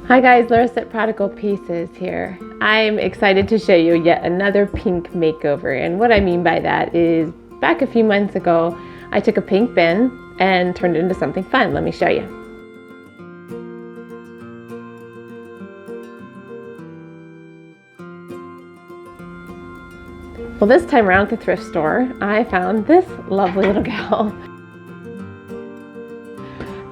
Hi guys, Larissa at Prodigal Pieces here. I'm excited to show you yet another pink makeover, and what I mean by that is back a few months ago I took a pink bin and turned it into something fun. Let me show you. Well, this time around at the thrift store I found this lovely little gal.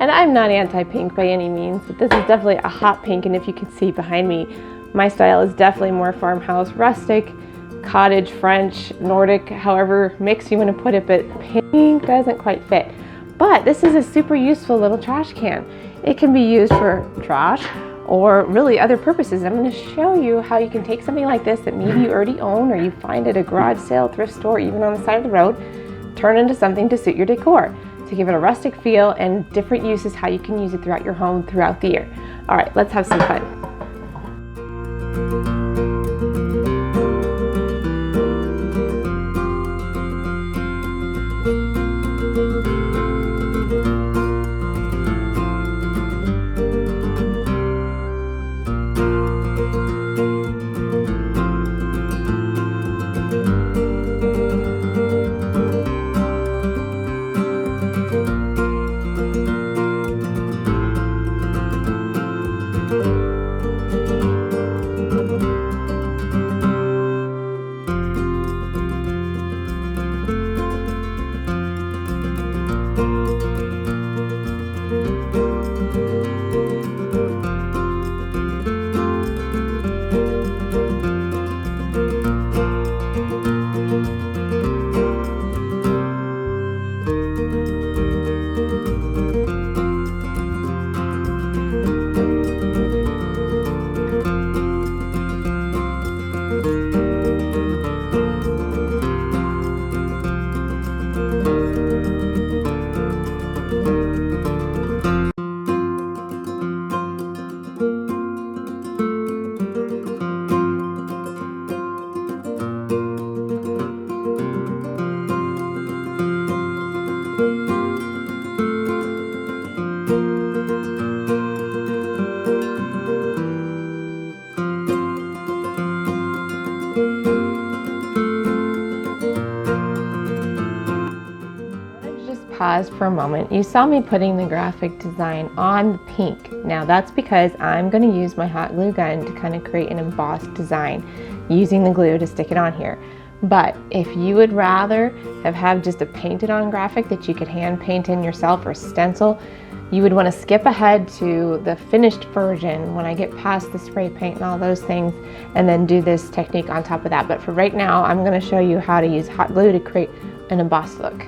And I'm not anti-pink by any means, but this is definitely a hot pink, and if you can see behind me, my style is definitely more farmhouse, rustic, cottage, French, Nordic, however mix you want to put it, but pink doesn't quite fit. But this is a super useful little trash can. It can be used for trash or really other purposes. I'm going to show you how you can take something like this that maybe you already own or you find at a garage sale, thrift store, even on the side of the road, turn into something to suit your decor, to give it a rustic feel and different uses, how you can use it throughout your home throughout the year. All right, let's have some fun. Pause for a moment. You saw me putting the graphic design on the pink. Now that's because I'm going to use my hot glue gun to kind of create an embossed design using the glue to stick it on here. But if you would rather have just a painted on graphic that you could hand paint in yourself or stencil, you would want to skip ahead to the finished version when I get past the spray paint and all those things, and then do this technique on top of that. But for right now, I'm going to show you how to use hot glue to create an embossed look.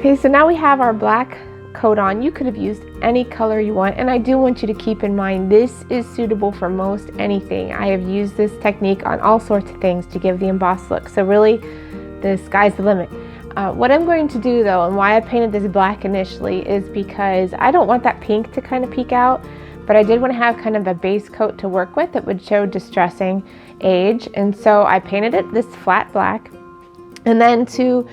Okay, so now we have our black coat on. You could have used any color you want, and I do want you to keep in mind this is suitable for most anything. I have used this technique on all sorts of things to give the embossed look, so really the sky's the limit. What I'm going to do though, and why I painted this black initially, is because I don't want that pink to kind of peek out, but I did want to have kind of a base coat to work with that would show distressing age, and so I painted it this flat black. And then to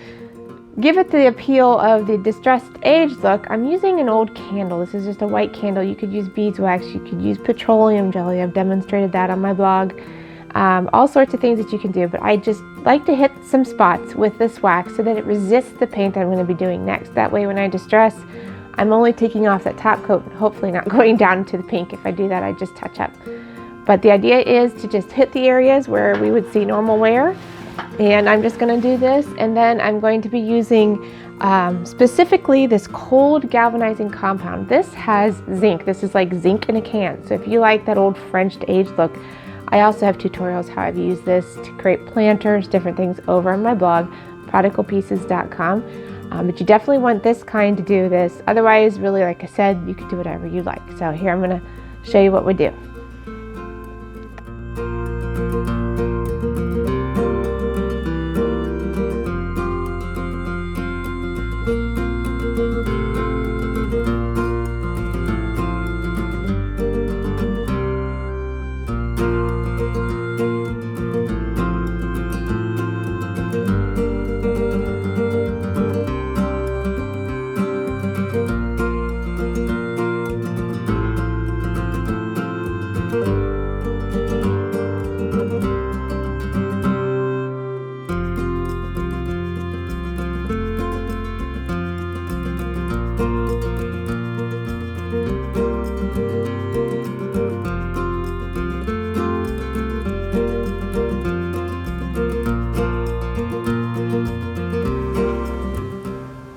give it the appeal of the distressed age look, I'm using an old candle. This is just a white candle. You could use beeswax, you could use petroleum jelly. I've demonstrated that on my blog. All sorts of things that you can do, but I just like to hit some spots with this wax so that it resists the paint that I'm going to be doing next. That way when I distress, I'm only taking off that top coat, hopefully not going down to the pink. If I do that, I just touch up. But the idea is to just hit the areas where we would see normal wear. And I'm just going to do this, and then I'm going to be using specifically this cold galvanizing compound. This has zinc. This is like zinc in a can. So if you like that old Frenched age look, I also have tutorials how I've used this to create planters, different things over on my blog, prodigalpieces.com. But you definitely want this kind to do this. Otherwise, really, like I said, you could do whatever you like. So here I'm going to show you what we do.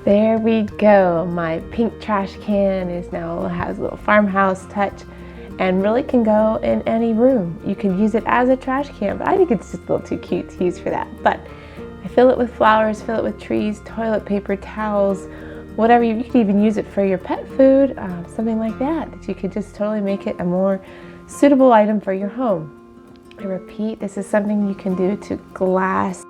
There we go. My pink trash can has a little farmhouse touch and really can go in any room. You can use it as a trash can, but I think it's just a little too cute to use for that. But I fill it with flowers, fill it with trees, toilet paper, towels, whatever. You can even use it for your pet food, something like that you could just totally make it a more suitable item for your home. I repeat, this is something you can do to glass.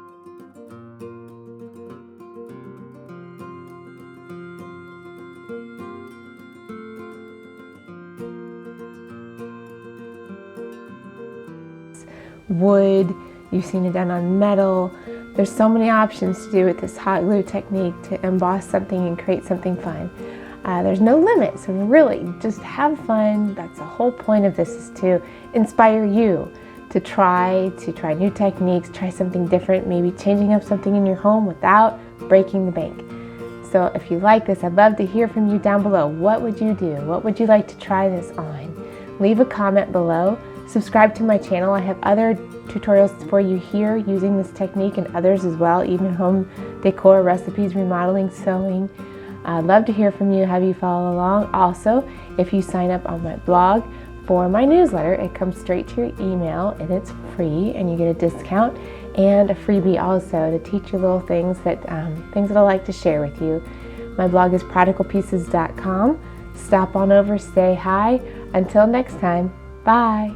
Wood, you've seen it done on metal. There's so many options to do with this hot glue technique to emboss something and create something fun. There's no limit, so really just have fun. That's the whole point of this, is to inspire you to try new techniques, try something different, maybe changing up something in your home without breaking the bank. So if you like this, I'd love to hear from you down below. What would you do? What would you like to try this on? Leave a comment below. Subscribe to my channel. I have other tutorials for you here using this technique and others as well, even home decor, recipes, remodeling, sewing. I'd love to hear from you, have you follow along. Also, if you sign up on my blog for my newsletter, it comes straight to your email and it's free, and you get a discount and a freebie also to teach you little things that I like to share with you. My blog is prodigalpieces.com. Stop on over, say hi. Until next time, bye.